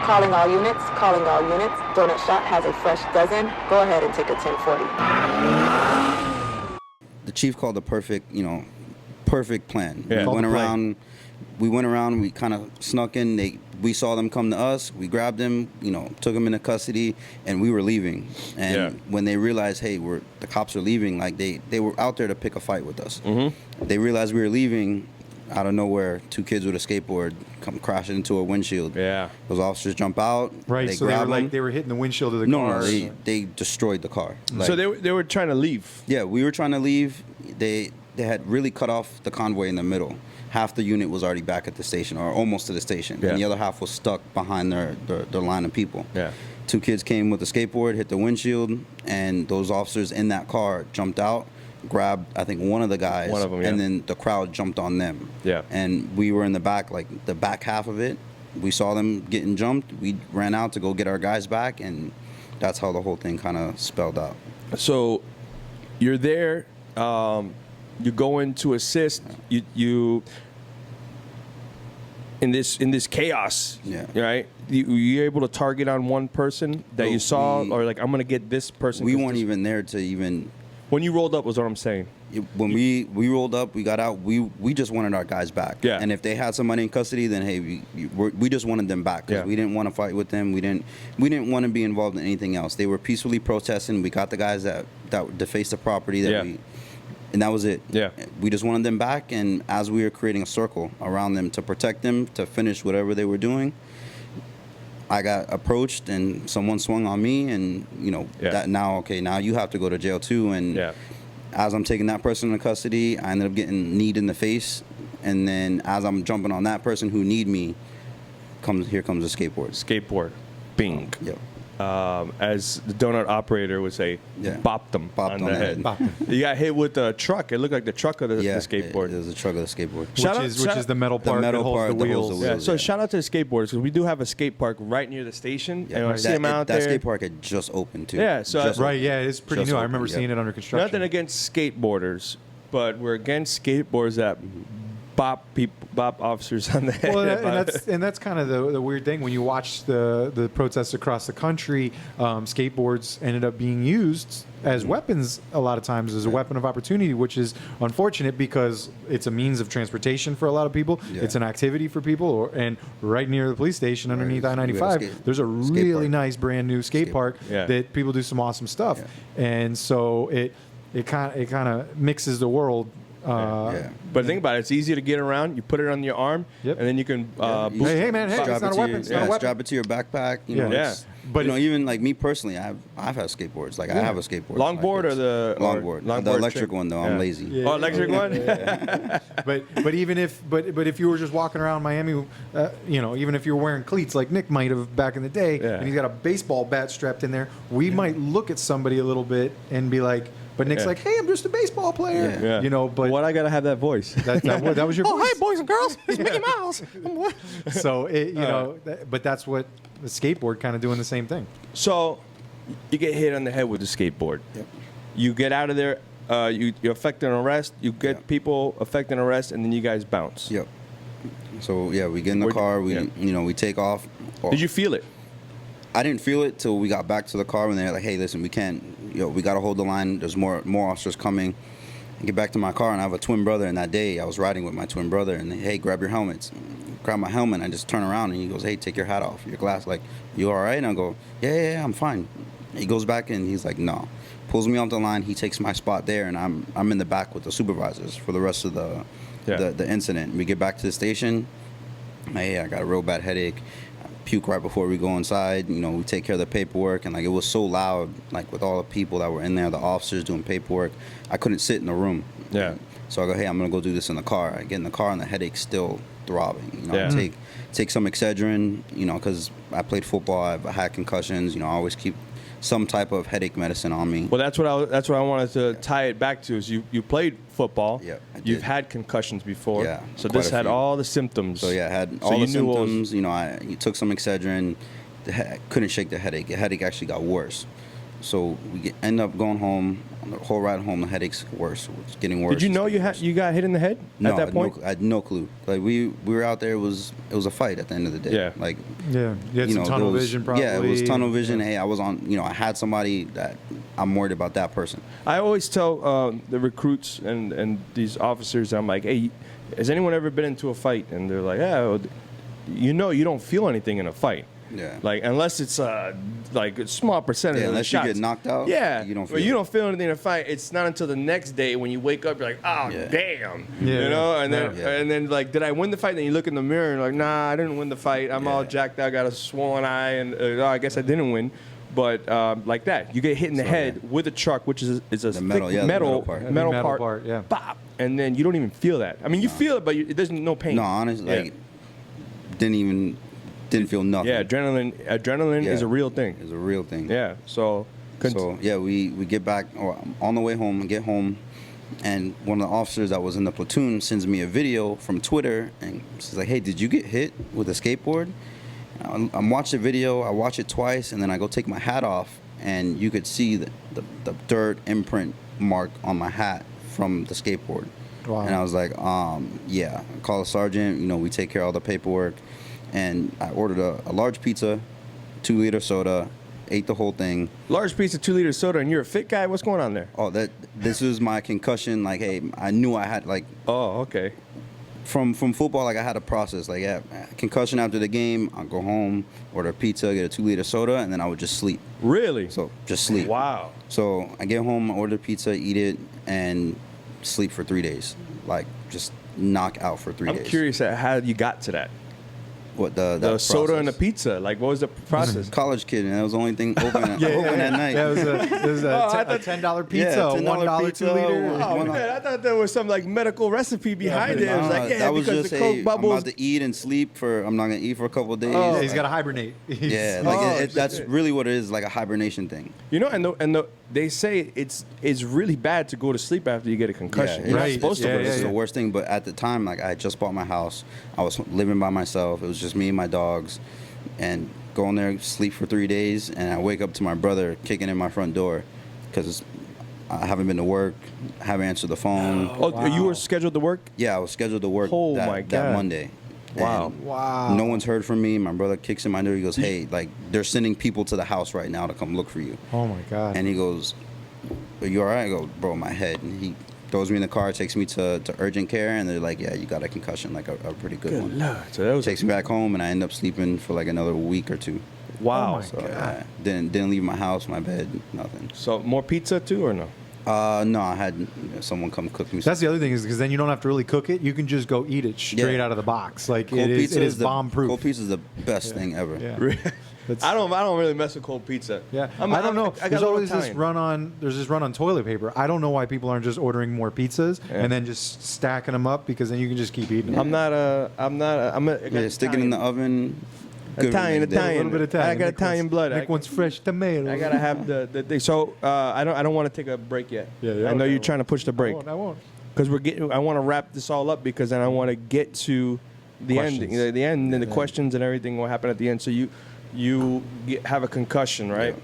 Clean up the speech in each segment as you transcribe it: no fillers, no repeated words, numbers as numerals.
Calling all units, calling all units. Donut Shop has a fresh dozen. Go ahead and take a 1040. The chief called the perfect plan. Yeah. We went around, we kind of snuck in. We saw them come to us. We grabbed them, took them into custody, and we were leaving. And when they realized, hey, the cops are leaving, like they were out there to pick a fight with us. Mm-hmm. They realized we were leaving. Out of nowhere, 2 kids with a skateboard come crashing into a windshield. Yeah. Those officers jump out. Right. So they were hitting the windshield of the car. No, they destroyed the car. So they were trying to leave. Yeah, we were trying to leave. They had really cut off the convoy in the middle. Half the unit was already back at the station, or almost to the station, and the other half was stuck behind their line of people. Yeah. 2 kids came with a skateboard, hit the windshield, and those officers in that car jumped out, grabbed, I think, one of the guys, and then the crowd jumped on them. Yeah. And we were in the back, like the back half of it. We saw them getting jumped. We ran out to go get our guys back, and that's how the whole thing kind of spelled out. So you're there. You go in to assist. You in this chaos. Yeah. Right. You're able to target on one person that you saw, or like, I'm gonna get this person. We weren't even there to even. When you rolled up, was what I'm saying. When we rolled up, we got out. We just wanted our guys back. Yeah. And if they had somebody in custody, then hey, we just wanted them back because we didn't want to fight with them. We didn't want to be involved in anything else. They were peacefully protesting. We got the guys that defaced the property and that was it. Yeah. We just wanted them back, and as we were creating a circle around them to protect them, to finish whatever they were doing, I got approached and someone swung on me, and that now you have to go to jail too. And as I'm taking that person into custody, I ended up getting kneed in the face, and then as I'm jumping on that person who kneed me, here comes a skateboard. Bing. Yep. As the donut operator would say, bopped them on the head. You got hit with a truck. It looked like the truck of the skateboard. It was the truck of the skateboard. Which is the metal part that holds the wheels. Yeah, so shout out to the skateboarders, because we do have a skate park right near the station. Yeah, and I see them out there. That skate park had just opened too. Yeah, so it's pretty new. I remember seeing it under construction. Nothing against skateboarders, but we're against skateboarders that bop officers on the head. Well, and that's kind of the weird thing when you watch the protests across the country. Skateboards ended up being used as weapons a lot of times, as a weapon of opportunity, which is unfortunate because it's a means of transportation for a lot of people. Yeah. It's an activity for people, and right near the police station underneath I-95, there's a really nice brand new skate park that people do some awesome stuff, and so it kind of mixes the world. But think about it. It's easy to get around. You put it on your arm, and then you can boost. Hey, man, it's not a weapon. It's not a weapon. Strap it to your backpack. But even like me personally, I've had skateboards. Like I have a skateboard. Longboard or the longboard? The electric one though. I'm lazy. Oh, electric one. But even if you were just walking around Miami, even if you were wearing cleats like Nick might have back in the day, and he's got a baseball bat strapped in there, we might look at somebody a little bit and be like. But Nick's like, hey, I'm just a baseball player. But what I gotta have that voice? That was your voice. Oh, hey, boys and girls, it's Mickey Mouse. So but that's what the skateboard kind of doing the same thing. So you get hit on the head with the skateboard. Yep. You get out of there. You affect an arrest. You get people affect an arrest, and then you guys bounce. Yep. So we get in the car. We take off. Did you feel it? I didn't feel it till we got back to the car when they're like, hey, listen, we can't, we got to hold the line. There's more officers coming. I get back to my car, and I have a twin brother, and that day I was riding with my twin brother, and hey, grab your helmets. Grab my helmet, and I just turn around, and he goes, hey, take your hat off, your glass. Like, you all right? And I go, yeah, I'm fine. He goes back, and he's like, no. Pulls me off the line. He takes my spot there, and I'm in the back with the supervisors for the rest of the incident. We get back to the station. Hey, I got a real bad headache. Puke right before we go inside. We take care of the paperwork, and like it was so loud, like with all the people that were in there, the officers doing paperwork, I couldn't sit in the room. Yeah. So I go, hey, I'm gonna go do this in the car. I get in the car, and the headache's still throbbing. Take some Excedrin, because I played football. I've had concussions. I always keep some type of headache medicine on me. Well, that's what I wanted to tie it back to. Is you played football. Yeah, I did. You've had concussions before. Yeah. So this had all the symptoms. So I had all the symptoms. You took some Excedrin. Couldn't shake the headache. The headache actually got worse. So we end up going home. On the whole ride home, the headache's worse. It's getting worse. Did you know you got hit in the head No, at that point? I had no clue. Like we were out there. It was a fight at the end of the day. Yeah. Like Yeah, you had some tunnel vision probably. Yeah, it was tunnel vision. Hey, I was on. I had somebody that I'm worried about that person. I always tell the recruits and these officers, I'm like, hey, has anyone ever been into a fight? And they're like, yeah, well, you don't feel anything in a fight. Yeah. Like unless it's like a small percentage. Yeah, of the unless shots. you get knocked out. Yeah. You don't feel. Well, you don't feel anything in a fight. It's not until the next day when you wake up, you're like, oh Yeah. damn. Yeah. You know, and then Yeah. and then like, did I win the fight? Then you look in the mirror and like, nah, I didn't win the fight. I'm all jacked out, got a swollen eye, and I guess I didn't win. But like that, you get hit in the head with a truck, which is a The metal, thick yeah, the metal metal part, part, yeah. bop, and then you don't even feel that. I mean, you feel it, but there's no pain. No, honestly, Yeah. like didn't feel nothing. Yeah, adrenaline Yeah. is a real thing. It's a real thing. Yeah, so So we get back, or on the way home, get home, and one of the officers that was in the platoon sends me a video from Twitter, and she's like, "Hey, did you get hit with a skateboard?" I'm watching the video. I watch it twice, and then I go take my hat off, and you could see the dirt imprint mark on my hat from the skateboard. Wow. And I was like, yeah. I call the sergeant. We take care of all the paperwork, and I ordered a large pizza, 2-liter soda, ate the whole thing. large piece of 2-liter soda, and you're a fit guy. What's going on there? Oh, this is my concussion. Like, hey, I knew I had like Oh, okay. from football. Like, I had a process. Like, yeah, concussion after the game. I'll go home, order a pizza, get a 2-liter soda, and then I would just sleep. Really? So just sleep. Wow. So I get home, I order pizza, eat it, and sleep for 3 days. Like, just knock out for 3 I'm days. curious at how you got to that. What The that soda and the process. pizza. Like, what was the process? College kid, and that was the only thing open, open at night. Yeah, it was Oh, I a thought- $10 pizza, Yeah, a $10 $1 pizza, 2-liter. Oh One- man, I thought there was some like medical recipe behind it. It was Nah, like, yeah, that was because just the Coke I'm bubbles. about to eat and sleep for. I'm not gonna eat for a couple of days. Yeah, Oh. he's got to hibernate. Yeah, Oh, like shit. that's really what it is, like a hibernation thing. They say it's really bad to go to sleep after you get a concussion. Yeah, You're not right. supposed to Yeah, go to It's sleep. the worst thing. But at the time, like, I had just bought my house. I was living by myself. It was just me and my dogs, and go in there, sleep for 3 days, and I wake up to my brother kicking in my front door because I haven't been to work, haven't answered the phone. Oh, you were scheduled to work? Yeah, I was scheduled to work Oh, my that God. Monday. Wow. And Wow. No one's heard from me. My brother kicks in my door. He goes, "Hey, like, they're sending people to the house right now to come look for you." Oh, my God. And he goes, "Are you all right?" I go, "Bro, my head." And he throws me in the car, takes me to urgent care, and they're like, "Yeah, you got a concussion, like a pretty good one." Lord. So that was Takes me back home, and I end up sleeping for like another week or two. wow. Oh my So God. didn't leave my house, my bed, nothing. So more pizza too, or no? No, I had someone come cook me. That's the other thing is because then you don't have to really cook it. You can just go eat it straight Yeah. out of the box. Like Cold it is pizza the bomb proof. Cold pizza is the best thing ever. Yeah. That's- I don't really mess with cold pizza. Yeah, I'm- I don't know. I got There's a always little this Italian. there's this run on toilet paper. I don't know why people aren't just ordering more pizzas Yeah. and then just stacking them up because then you can just keep eating them. I'm a Yeah, stick it in the oven. good Italian, for the next day. Italian. A little bit of Italian. I got Nick Italian wants- blood. Nick wants fresh tomato. I gotta have the thing. So I don't want to take a break yet. Yeah, I know okay. you're trying to push the break I won't. because I want to wrap this all up because then I want to get to the Questions. ending, the end, and the Yeah. questions and everything will happen at the end. So you have a concussion, right?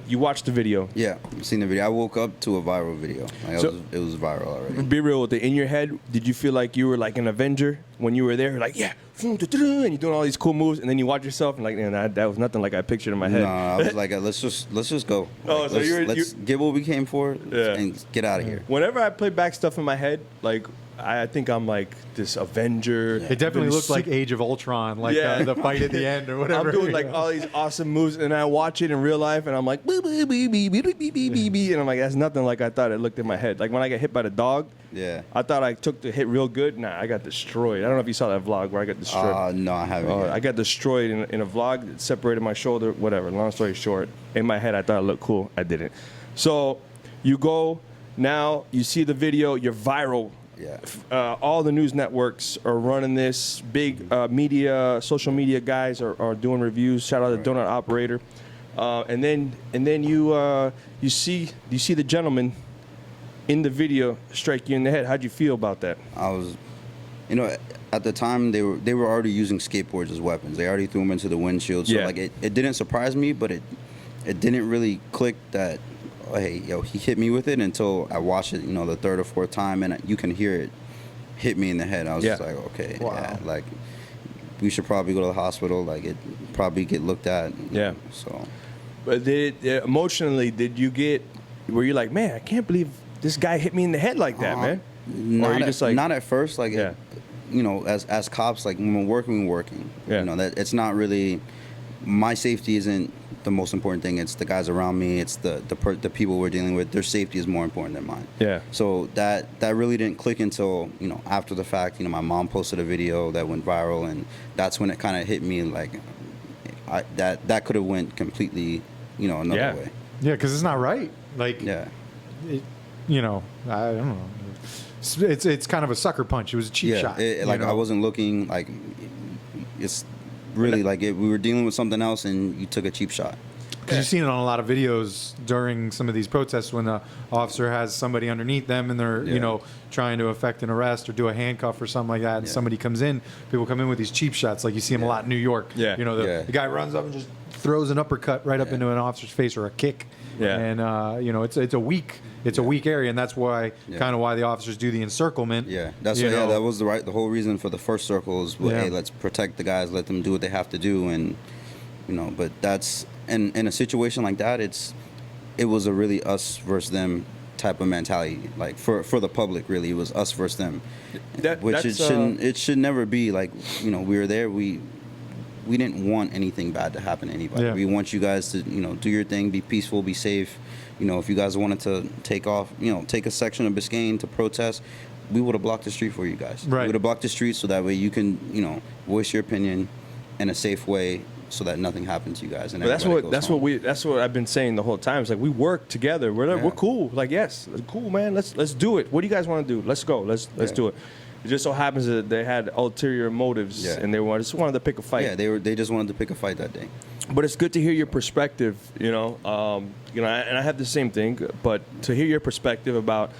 You watched the video. Yeah, I've seen the video. I woke up to a viral video. Like, So- it was viral already. Be real with it. In your head, did you feel like you were like an Avenger when you were there? Like, yeah, and you're doing all these cool moves, and then you watch yourself and like, man, that was nothing like I pictured in my head. No, I was like, let's just go. Oh, Like, so let's get what we came for Yeah. and get out of here. Whenever I play back stuff in my head, like I think I'm like this Avenger. It definitely This looked like super- Age of Ultron, like Yeah. the fight at the end or whatever. I'm doing like all these awesome moves, and I watch it in real life, and I'm like, boo, boo, boo, boo, boo, boo, boo, boo, boo, and I'm like, that's nothing like I thought it looked in my head. Like when I got hit by the dog, Yeah. I thought I took the hit real good. Nah, I got destroyed. I don't know if you saw that vlog where I got destroyed. No, I haven't. yet. I got destroyed in a vlog. It separated my shoulder. Whatever. Long story short, in my head, I thought it looked cool. I didn't. So you go now. You see the video. You're viral. Yeah. All the news networks are running this. Big media, social media guys are doing reviews. Shout out to Donut Operator. And then you see the gentleman in the video strike you in the head. How'd you feel about that? I was, at the time they were already using skateboards as weapons. They already threw them into the windshield. So Yeah. like it didn't surprise me, but it it didn't really click that, hey, yo, he hit me with it until I watched it, you know, the third or fourth time, and you can hear it hit me in the head. I was just like, okay, Wow. yeah, like we should probably go to the hospital, like it probably get looked at. Yeah. So, But emotionally, did you get, were you like, man, I can't believe this guy hit me in the head like that, man? not you at, just like- not at first, like, Yeah. you know, as cops, like when we're working. Yeah. You know, that it's not really, my safety isn't the most important thing. It's the guys around me. It's the people we're dealing with. Their safety is more important than mine. Yeah. So that really didn't click until, you know, after the fact. You know, my mom posted a video that went viral, and that's when it kind of hit me, like, that could have went completely, you know, another way. Yeah, because it's not right. Like, Yeah. you know, I don't know. It's kind of a sucker punch. It was a cheap shot. Like, you know? I wasn't looking, like, it's really like we were dealing with something else, and you took a cheap shot. Because you've seen it on a lot of videos during some of these protests when the officer has somebody underneath them and they're, you know, trying to effect an arrest or do a handcuff or something like that. And somebody comes in, people come in with these cheap shots. Like you see them a lot in New York. Yeah. You know, the guy runs up and just throws an uppercut right up into an officer's face or a kick. Yeah. And, you know, it's a weak area. And that's why kind of why the officers do the encirclement. Yeah, that's you know. that was the whole reason for the first circle is, well, hey, let's protect the guys, let them do what they have to do, and you know. But that's in a situation like that, it was a really us versus them type of mentality. Like for the public, really, it was us versus them, which it should never be. Like, you know, we were there, we didn't want anything bad to happen to anybody. Yeah. We want you guys to, you know, do your thing, be peaceful, be safe. You know, if you guys wanted to take a section of Biscayne to protest, we would have blocked the street for you guys. Right. We would have blocked the street so that way you can, you know, voice your opinion in a safe way so that nothing happens to you guys. And But that's what I've been saying the whole time. It's like we work together. We're cool. Like, yes, cool, man. Let's do it. What do you guys want to do? Let's go. Let's do it. It just so happens that they had ulterior motives, and they just wanted to pick a fight. Yeah, they just wanted to pick a fight that day. But it's good to hear your perspective, you know. And I have the same thing, but to hear your perspective about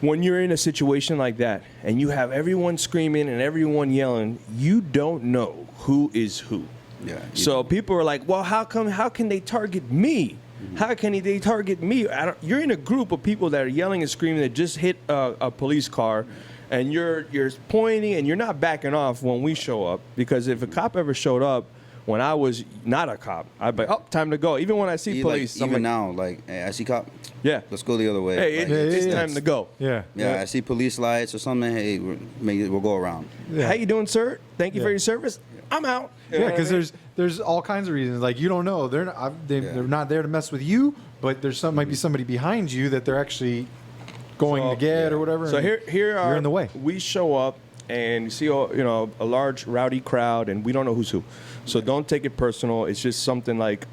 when you're in a situation like that and you have everyone screaming and everyone yelling, you don't know who is who. Yeah. So people are like, well, how can they target me? How can they target me? You're in a group of people that are yelling and screaming that just hit a police car, and you're pointing and you're not backing off when we show up. Because if a cop ever showed up when I was not a cop, I'd be like, oh, time to go. Even when I see police, even now, like, hey, I see cop. Yeah. Let's go the other way. Hey, Like, it's time to go. Yeah. yeah, I see police lights or something. Hey, we'll go around. Yeah. How you doing, sir? Thank you for Yeah. your service. I'm out. You know Yeah, what I because mean? there's all kinds of reasons. Like, you don't know, they're not there to mess with you, but might be somebody behind you that they're actually going to get or whatever. So and here are you're in the way. We show up and you see a large rowdy crowd, and we don't know who's who. So don't take it personal. It's just something like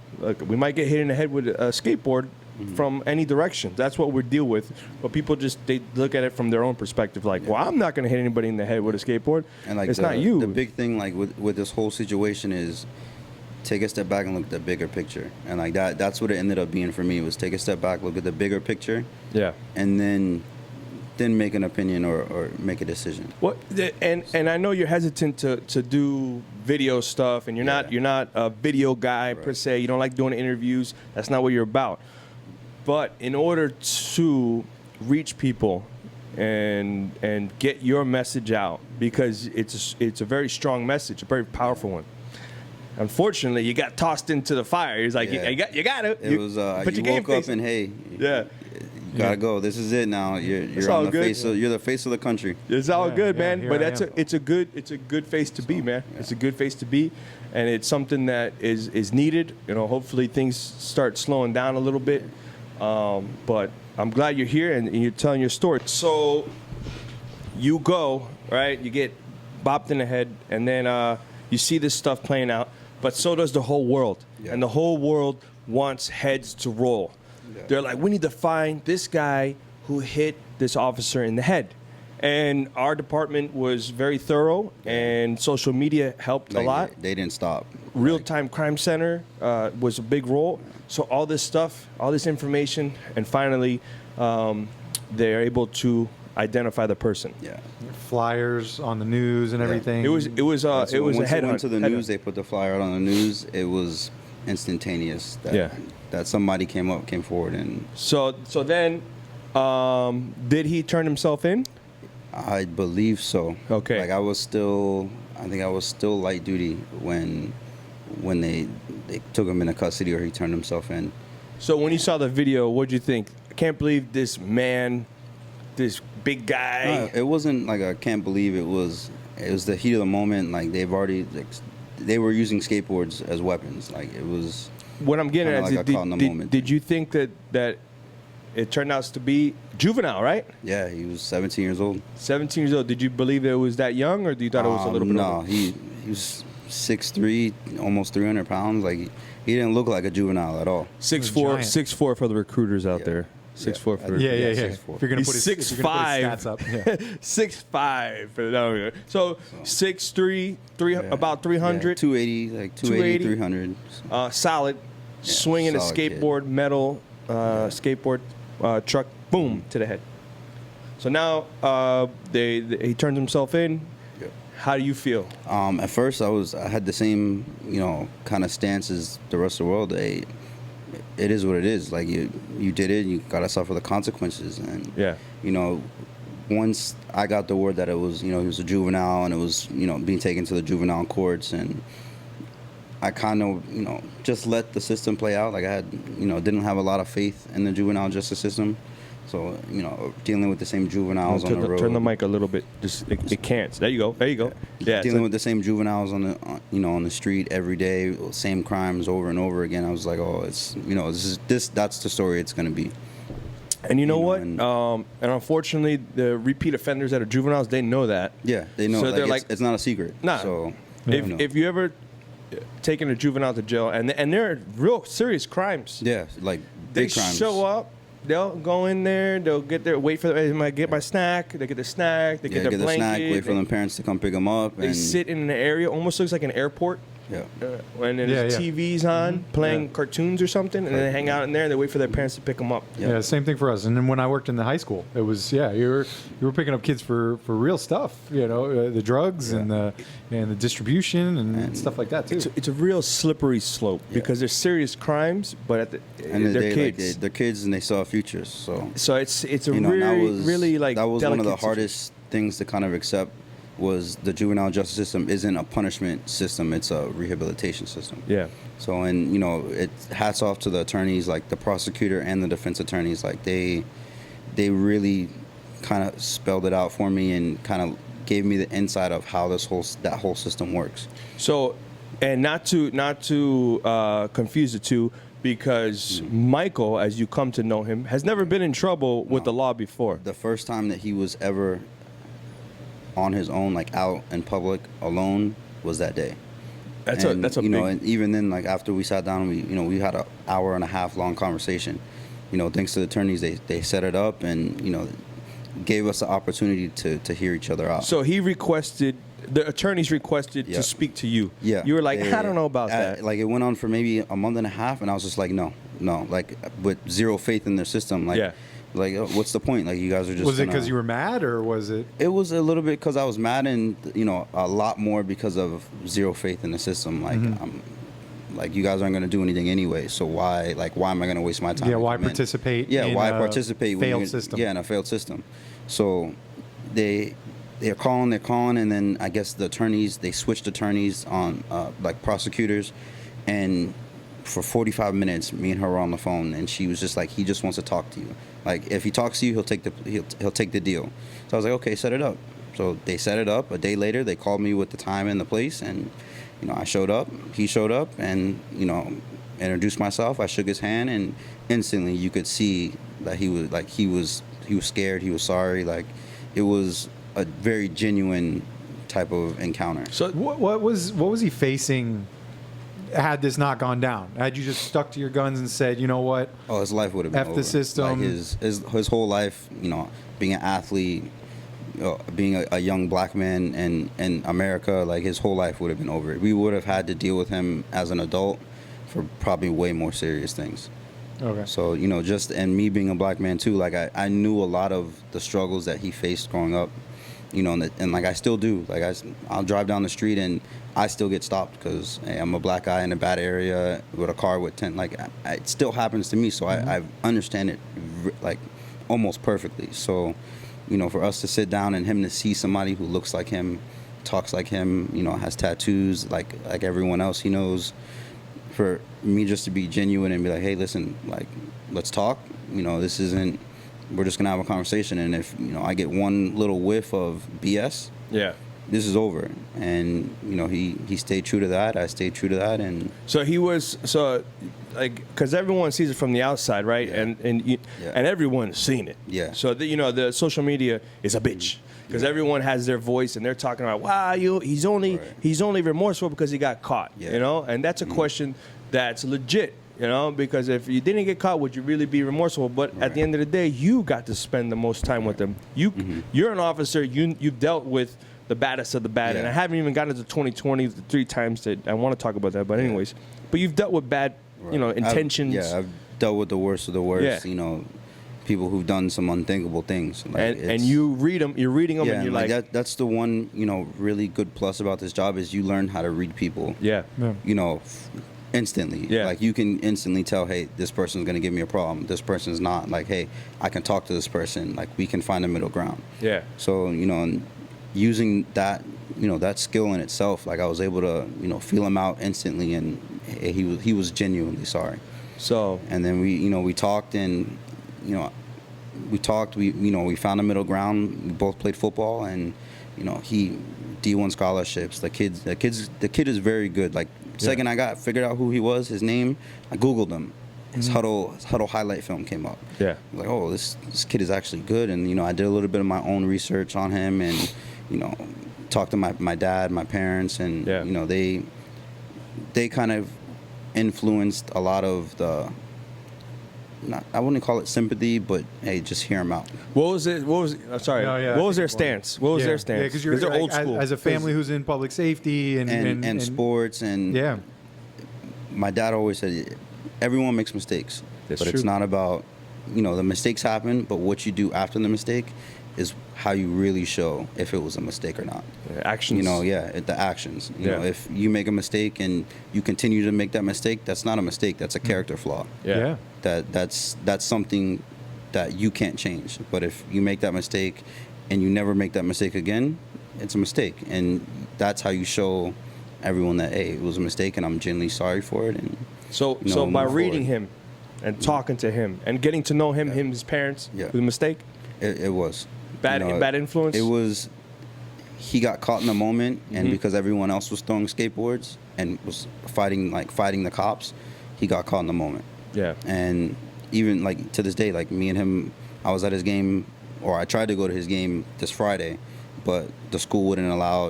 we might get hit in the head with a skateboard from any direction. That's what we deal with. But people they look at it from their own perspective, like, well, I'm not going to hit anybody in the head with a skateboard. And like it's not you. The big thing, like with this whole situation, is take a step back and look at the bigger picture. And like that's what it ended up being for me, was take a step back, look at the bigger picture, Yeah. and then make an opinion or make a decision. Well, and I know you're hesitant to do video stuff, and you're not a video guy per se. You don't like doing interviews. That's not what you're about. But in order to reach people and get your message out, because it's a very strong message, a very powerful one. Unfortunately, you got tossed into the fire. He's like, you got it. It was you woke up and hey, you gotta go. This is it now. You're on the face. You're the face of the country. It's all good, man. But it's a good face to be, man. It's a good face to be, and it's something that is needed. You know, hopefully things start slowing down a little bit. But I'm glad you're here and you're telling your story. So you go, right? You get bopped in the head, and then you see this stuff playing out. But so does the whole world, and the whole world wants heads to roll. Yeah. They're like, we need to find this guy who hit this officer in the head. And our department was very thorough, and social media helped a lot. They didn't stop. Real-time crime center was a big role. So all this stuff, all this information, and finally they're able to identify the person. Yeah. Flyers on the news and everything. It was a Once it headhunt. went to the news, they put the flyer out on the news. It was instantaneous. That, Yeah. that somebody came forward, and So then, did he turn himself in? I believe so. Okay. Like I think I was still light duty when they took him into custody, or he turned himself in. So when you saw the video, what'd you think? I can't believe this man, this big guy. No, it wasn't like I can't believe it was. It was the heat of the moment. Like they were using skateboards as weapons. Like it was. What I'm getting Kinda at like is, a caught in the moment did thing. you think that it turned out to be juvenile, right? Yeah, he was 17 years old. 17 years old. Did you believe it was that young, or do you thought it was a little bit No, older? he was 6'3", almost 300 pounds. Like he didn't look like a juvenile at all. 6'4", giant. 6'4" for the recruiters out Yeah. there. 6'4" for Yeah, Yeah, yeah. 6'4". If you're gonna He's put his, if you're gonna put his 6'5". stats up, yeah. 6'5". No, so 6'3", about 300. Yeah, 280, like 280, 300. Solid, swinging a solid kid. skateboard, metal skateboard truck, boom, to the head. So now he turns himself in. Yep. How do you feel? At first, I had the same, kind of stance as the rest of the world. It is what it is. Like you did it, you gotta suffer the consequences. And Yeah. Once I got the word that it was, he was a juvenile, and it was, being taken to the juvenile courts, and I kind of, just let the system play out. Like I had, didn't have a lot of faith in the juvenile justice system. So, dealing with the same juveniles on the road. Turn the mic a little bit. Just it can't. There you go. There you go. Yeah. Dealing with the same juveniles on the street every day, same crimes over and over again. I was like, oh, it's, that's the story it's going to be. And you know you know, what? and- And unfortunately, the repeat offenders that are juveniles, they know that. Yeah, they know. So they're it's not a secret. Nah. So, If you ever taken a juvenile to jail, and they're real serious crimes. yeah, like They big crimes. show up. They'll go in there. They'll get there. Wait for. I might get my snack. They get the snack. They Yeah, get their get the blanket. snack. Wait for them parents to come pick them up. They and sit in an area. Almost looks like an airport. Yeah. When there's Yeah, yeah. TVs on, playing Yeah. cartoons or something, and they hang out in there. and They wait for their parents to pick them up. Yeah. Yeah, same thing for us. And then when I worked in the high school, it was you were picking up kids for real stuff, the drugs and the distribution and stuff like that too. It's a real slippery slope because they're serious crimes, but And they're they, kids. Like, they're kids and they saw futures. So So it's a that really like that was one of the delicate hardest things to kind of accept. Was the juvenile justice system isn't a punishment system, it's a rehabilitation system. Yeah. So, and it hats off to the attorneys, like the prosecutor and the defense attorneys, like they really kind of spelled it out for me and kind of gave me the insight of how that whole system works. So, and not to confuse the two, because Michael, as you come to know him, has never been in trouble with the law before. The first time that he was ever on his own, like out in public alone, was that day. That's a big. And even then, like after we sat down, we had an hour and a half long conversation. Thanks to the attorneys, they set it up and gave us the opportunity to hear each other out. So the attorneys requested Yeah. to speak to you. Yeah, You were like, I don't know about that. Like it went on for maybe a month and a half, and I was just like, no, like with zero faith in their system. Like, Yeah. like what's the point? Like you guys are just. Was it gonna- because you were mad, or was it? It was a little bit because I was mad, and a lot more because of zero faith in the system. Like like you guys aren't going to do anything anyway, so why am I going to waste my time? Yeah, to why come in? participate? Yeah, in why a participate? when failed you're- system. Yeah, in a failed system. So they're calling, and then I guess the attorneys, they switched attorneys on, like prosecutors, and for 45 minutes, me and her were on the phone, and she was just like, he just wants to talk to you. Like if he talks to you, he'll take the deal. So I was like, okay, set it up. So they set it up. A day later, they called me with the time and the place, and I showed up. He showed up, and introduced myself. I shook his hand, and instantly you could see that he was scared. He was sorry. Like it was a very genuine type of encounter. So What was he facing? Had this not gone down, had you just stuck to your guns and said, you know what? Oh, his life would have been F over. the system. Like his whole life, being an athlete, being a young black man in America, like his whole life would have been over. We would have had to deal with him as an adult for probably way more serious things. Okay. So, and me being a black man too, like I knew a lot of the struggles that he faced growing up, and like I still do. Like I'll drive down the street and I still get stopped because hey, I'm a black guy in a bad area with a car with 10. Like, it still happens to me, so I understand it like almost perfectly. So, you know, for us to sit down and him to see somebody who looks like him, talks like him, you know, has tattoos like everyone else he knows, for me just to be genuine and be like, hey, listen, like, let's talk. You know, this isn't. We're just gonna have a conversation, and if you know I get one little whiff of BS, Yeah. this is over. And you know he stayed true to that. I stayed true to that. And So he was like, because everyone sees it from the outside, right? Yeah. And everyone's seen it. Yeah. So you know, the social media is a bitch because everyone has their voice and they're talking about, wow, he's only remorseful because he got caught. Yeah. You know, and that's a question that's legit. You know, because if you didn't get caught, would you really be remorseful? But at the end of the day, you got to spend the most time with them. You're an officer. You've dealt with the baddest of the bad, and I haven't even gotten to 2020 the 3 times that I want to talk about that. But anyways, but you've dealt with bad, you know, intentions. I've dealt with the worst of the worst. Yeah. You know, people who've done some unthinkable things. Like, and you read them. You're reading them, yeah, and you're like like, that's the one, you know, really good plus about this job is you learn how to read people. yeah. You know, instantly. Yeah. Like you can instantly tell, hey, this person's gonna give me a problem. This person's not. Like, hey, I can talk to this person. Like, we can find a middle ground. Yeah. So, you know, and using that, you know, that skill in itself, like I was able to, you know, feel him out instantly, and he was genuinely sorry. So And then we talked, and you know, we found a middle ground. We both played football, and you know, he D1 scholarships. The kid is very good. Like, second I figured out who he was, his name, I Googled him. His huddle highlight film came up. Yeah. I was like, oh, this kid is actually good. And you know, I did a little bit of my own research on him, and you know, talked to my dad, my parents, and you know, they kind of influenced a lot of the. I wouldn't call it sympathy, but hey, just hear him out. what was it? What was their stance? What was their stance? Yeah, because you're they're like, old school. as a family who's in public safety and sports, and yeah. my dad always said everyone makes mistakes, That's but true. it's not about, you know, the mistakes happen, but what you do after the mistake is how you really show if it was a mistake or not. Actions. You know, the actions. You Yeah. know, if you make a mistake and you continue to make that mistake, that's not a mistake. That's a character flaw. Yeah. That's something that you can't change. But if you make that mistake and you never make that mistake again, it's a mistake. And that's how you show everyone that, hey, it was a mistake and I'm genuinely sorry for it. And So you know, so by move reading forward. him and talking to him and getting to know him, his parents, Yeah. was a mistake. It was Bad influence. It was. He got caught in the moment, and Mm-hmm. because everyone else was throwing skateboards and was fighting the cops, he got caught in the moment. Yeah. And even like to this day, like me and him, I was at his game, or I tried to go to his game this Friday, but the school wouldn't allow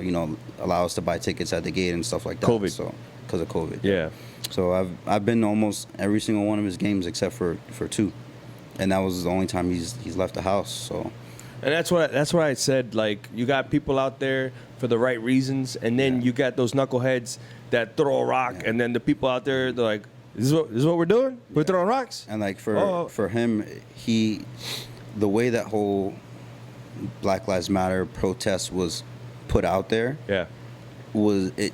us to buy tickets at the gate and stuff like that. COVID. So because of COVID. Yeah. So I've been to almost every single one of his games except for 2, and that was the only time he's left the house. So. And that's what I said. Like, you got people out there for the right reasons, and then you got those knuckleheads that throw a rock, and then the people out there, they're like, "This is what we're doing? We're throwing rocks." And like for him, the way that whole Black Lives Matter protest was put out there, was it.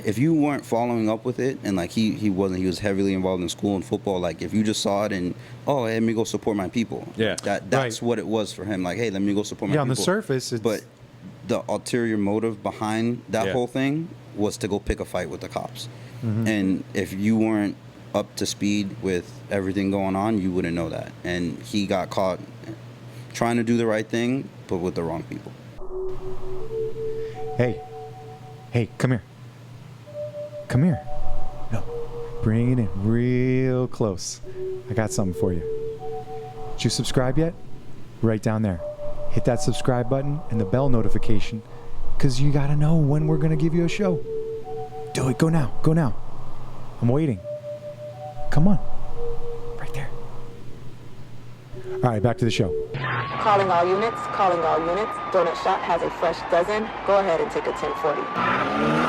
If you weren't following up with it, and like he was heavily involved in school and football. Like if you just saw it and hey, let me go support my people. Yeah. that's Right. what it was for him. Like, hey, let me go support my people. On the surface, it's, But the ulterior motive behind that Yeah. whole thing was to go pick a fight with the cops. Mm-hmm. And if you weren't up to speed with everything going on, you wouldn't know that. And he got caught trying to do the right thing, but with the wrong people. Hey, come here. Come here. No. Bring it in real close. I got something for you. Did you subscribe yet? Right down there. Hit that subscribe button and the bell notification, because you got to know when we're going to give you a show. Do it. Go now. Go now. I'm waiting. Come on. Right there. All right, back to the show. Calling all units. Donut Shop has a fresh dozen. Go ahead and take a 1040.